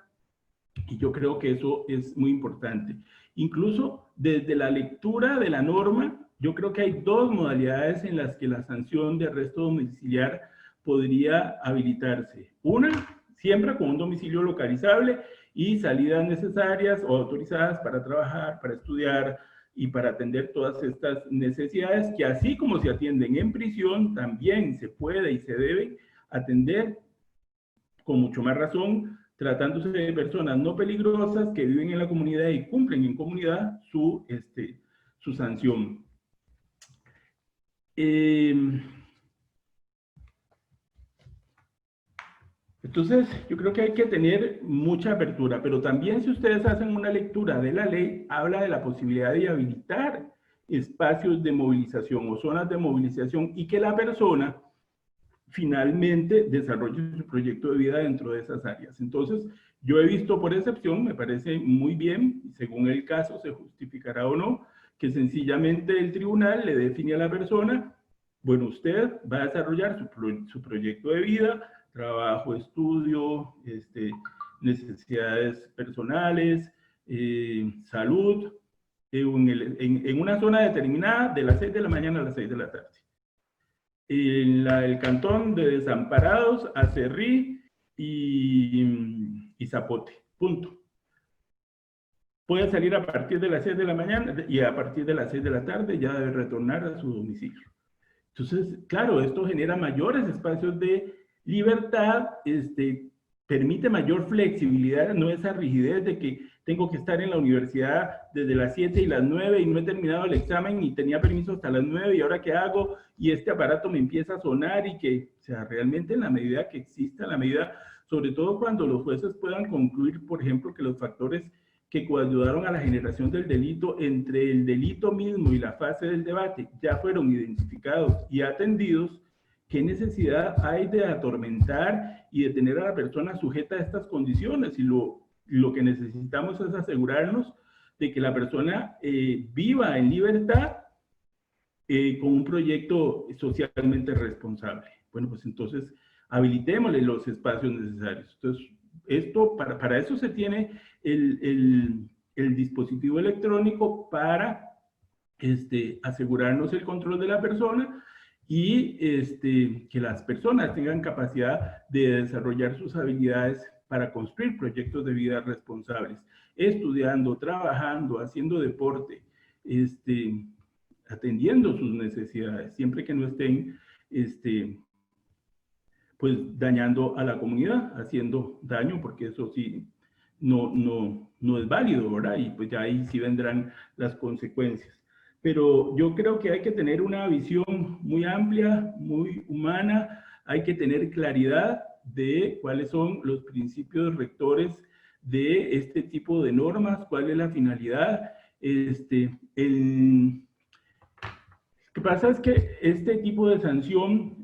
y yo creo que eso es muy importante. Incluso desde la lectura de la norma, yo creo que hay dos modalidades en las que la sanción de arresto domiciliar podría habilitarse. Una, siempre con un domicilio localizable y salidas necesarias o autorizadas para trabajar, para estudiar y para atender todas estas necesidades, que así como se atienden en prisión, también se puede y se debe atender con mucho más razón, tratándose de personas no peligrosas que viven en la comunidad y cumplen en comunidad su sanción. Entonces, yo creo que hay que tener mucha apertura, pero también si ustedes hacen una lectura de la ley, habla de la posibilidad de habilitar espacios de movilización o zonas de movilización y que la persona finalmente desarrolle su proyecto de vida dentro de esas áreas. Entonces, yo he visto por excepción, me parece muy bien, según el caso se justificará o no, que sencillamente el tribunal le define a la persona, bueno, usted va a desarrollar su proyecto de vida, trabajo, estudio, necesidades personales, salud, en una zona determinada de las 6 de la mañana a las 6 de la tarde. En el cantón de Desamparados, Acerrí y Zapote, punto. Puede salir a partir de las 6 de la mañana y a partir de las 6 de la tarde ya debe retornar a su domicilio. Entonces, claro, esto genera mayores espacios de libertad, permite mayor flexibilidad, no esa rigidez de que tengo que estar en la universidad desde las 7 y las 9 y no he terminado el examen y tenía permiso hasta las 9 y ahora qué hago y este aparato me empieza a sonar y que, o sea, realmente en la medida que exista, en la medida, sobre todo cuando los jueces puedan concluir, por ejemplo, que los factores que coayudaron a la generación del delito entre el delito mismo y la fase del debate ya fueron identificados y atendidos, ¿qué necesidad hay de atormentar y de tener a la persona sujeta a estas condiciones? Y lo que necesitamos es asegurarnos de que la persona viva en libertad con un proyecto socialmente responsable. Bueno, pues entonces habilitémosle los espacios necesarios. Entonces, para eso se tiene el dispositivo electrónico para asegurarnos el control de la persona y que las personas tengan capacidad de desarrollar sus habilidades para construir proyectos de vida responsables, estudiando, trabajando, haciendo deporte, atendiendo sus necesidades, siempre que no estén pues dañando a la comunidad, haciendo daño, porque eso sí no es válido, ¿verdad? Y pues ya ahí sí vendrán las consecuencias. Pero yo creo que hay que tener una visión muy amplia, muy humana, hay que tener claridad de cuáles son los principios rectores de este tipo de normas, cuál es la finalidad. Lo que pasa es que este tipo de sanción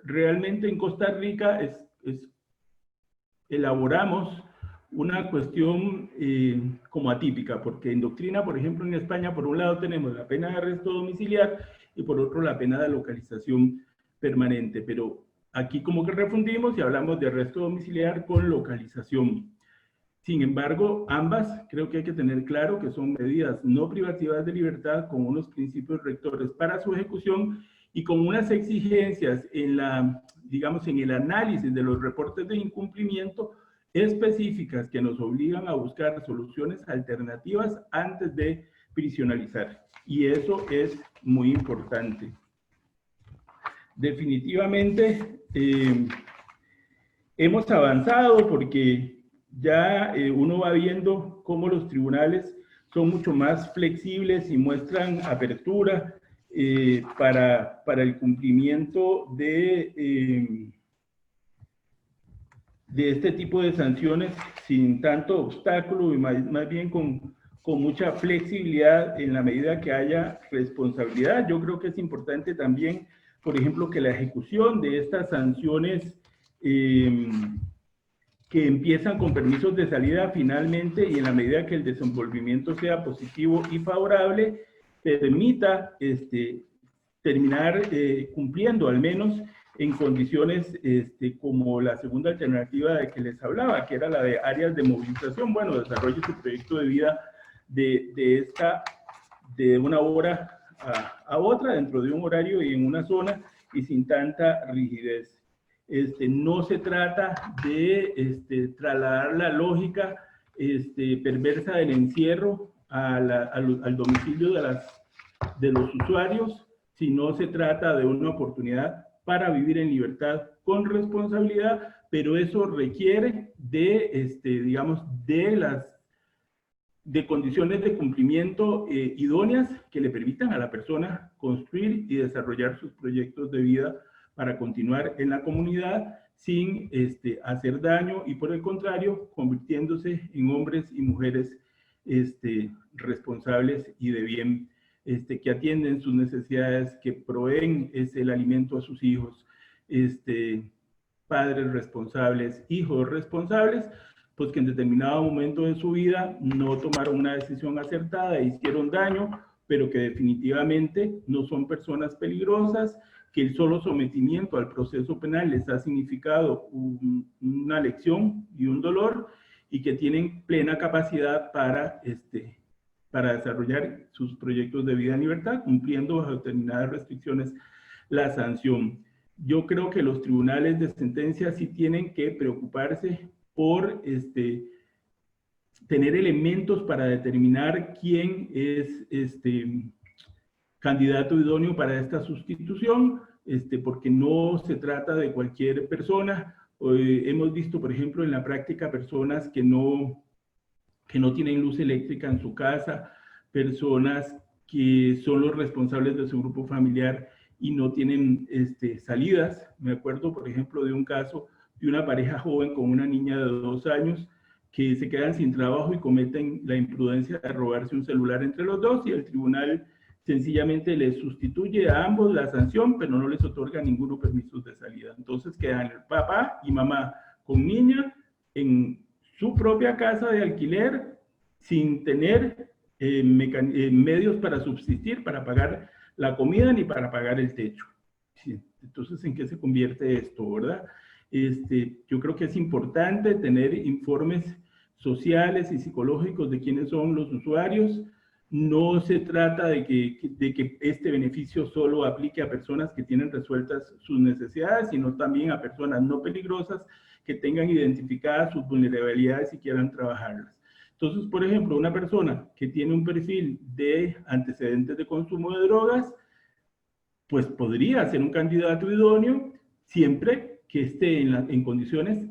realmente en Costa Rica elaboramos una cuestión como atípica, porque en doctrina, por ejemplo, en España, por un lado tenemos la pena de arresto domiciliar y por otro la pena de localización permanente, pero aquí como que refundimos y hablamos de arresto domiciliar con localización. Sin embargo, ambas creo que hay que tener claro que son medidas no privativas de libertad con unos principios rectores para su ejecución y con unas exigencias en digamos, en el análisis de los reportes de incumplimiento específicas que nos obligan a buscar soluciones alternativas antes de prisionalizar. Y eso es muy importante. Definitivamente hemos avanzado porque ya uno va viendo cómo los tribunales son mucho más flexibles y muestran apertura para el cumplimiento de este tipo de sanciones sin tanto obstáculo y más bien con mucha flexibilidad en la medida que haya responsabilidad. Yo creo que es importante también, por ejemplo, que la ejecución de estas sanciones que empiezan con permisos de salida finalmente y en la medida que el desenvolvimiento sea positivo y favorable, permita terminar cumpliendo al menos en condiciones como la segunda alternativa de que les hablaba, que era la de áreas de movilización. Bueno, desarrolle su proyecto de vida de una hora a otra, dentro de un horario y en una zona y sin tanta rigidez. No se trata de trasladar la lógica perversa del encierro al domicilio de los usuarios, sino se trata de una oportunidad para vivir en libertad con responsabilidad, pero eso requiere digamos, de condiciones de cumplimiento idóneas que le permitan a la persona construir y desarrollar sus proyectos de vida para continuar en la comunidad sin hacer daño y por el contrario, convirtiéndose en hombres y mujeres responsables y de bien, que atienden sus necesidades, que proveen el alimento a sus hijos, padres responsables, hijos responsables, pues que en determinado momento de su vida no tomaron una decisión acertada e hicieron daño, pero que definitivamente no son personas peligrosas, que el solo sometimiento al proceso penal les ha significado una lección y un dolor, y que tienen plena capacidad para desarrollar sus proyectos de vida en libertad, cumpliendo bajo determinadas restricciones la sanción. Yo creo que los tribunales de sentencia sí tienen que preocuparse por tener elementos para determinar quién es candidato idóneo para esta sustitución, porque no se trata de cualquier persona. Hemos visto, por ejemplo, en la práctica personas que no tienen luz eléctrica en su casa, personas que son los responsables de su grupo familiar y no tienen salidas. Me acuerdo, por ejemplo, de un caso de una pareja joven con una niña de 2 años que se quedan sin trabajo y cometen la imprudencia de robarse un celular entre los dos, y el tribunal sencillamente les sustituye a ambos la sanción, pero no les otorga ninguno permisos de salida. Entonces quedan el papá y mamá con niña en su propia casa de alquiler sin tener medios para subsistir, para pagar la comida ni para pagar el techo. Sí. Entonces, ¿en qué se convierte esto, verdad? Yo creo que es importante tener informes sociales y psicológicos de quiénes son los usuarios, no se trata de que este beneficio solo aplique a personas que tienen resueltas sus necesidades, sino también a personas no peligrosas que tengan identificadas sus vulnerabilidades y quieran trabajarlas. Entonces, por ejemplo, una persona que tiene un perfil de antecedentes de consumo de drogas, pues podría ser un candidato idóneo siempre que esté en condiciones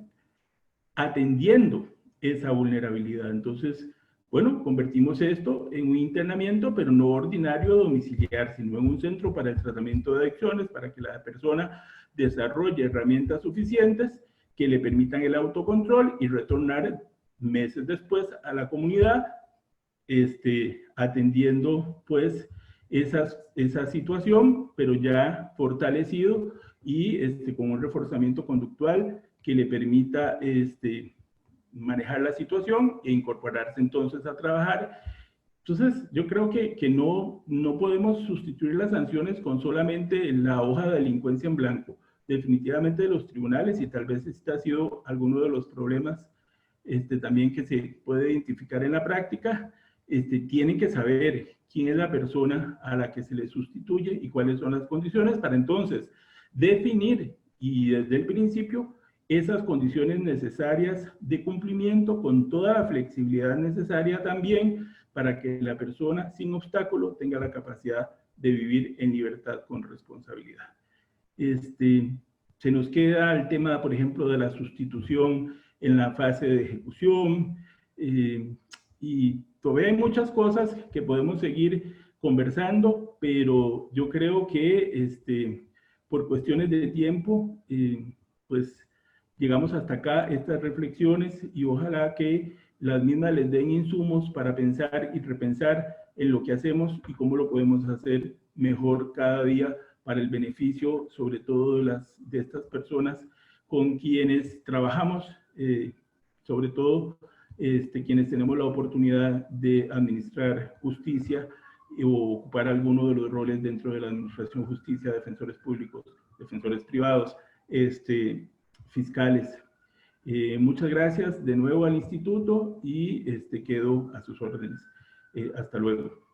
atendiendo esa vulnerabilidad. Entonces, bueno, convertimos esto en un internamiento, pero no ordinario domiciliar, sino en un centro para el tratamiento de adicciones, para que la persona desarrolle herramientas suficientes que le permitan el autocontrol y retornar meses después a la comunidad, atendiendo pues esa situación, pero ya fortalecido y con un reforzamiento conductual que le permita manejar la situación e incorporarse entonces a trabajar. Entonces, yo creo que no podemos sustituir las sanciones con solamente la hoja de delincuencia en blanco. Definitivamente de los tribunales, y tal vez este ha sido alguno de los problemas también que se puede identificar en la práctica, tienen que saber quién es la persona a la que se le sustituye y cuáles son las condiciones para entonces definir y desde el principio esas condiciones necesarias de cumplimiento con toda la flexibilidad necesaria también para que la persona sin obstáculo tenga la capacidad de vivir en libertad con responsabilidad. Se nos queda el tema, por ejemplo, de la sustitución en la fase de ejecución, y todavía hay muchas cosas que podemos seguir conversando, pero yo creo que por cuestiones de tiempo, pues llegamos hasta acá estas reflexiones y ojalá que las mismas les den insumos para pensar y repensar en lo que hacemos y cómo lo podemos hacer mejor cada día para el beneficio, sobre todo de estas personas con quienes trabajamos, sobre todo quienes tenemos la oportunidad de administrar justicia o ocupar alguno de los roles dentro de la administración de justicia, defensores públicos, defensores privados, fiscales. Muchas gracias de nuevo al instituto y quedo a sus órdenes. Hasta luego.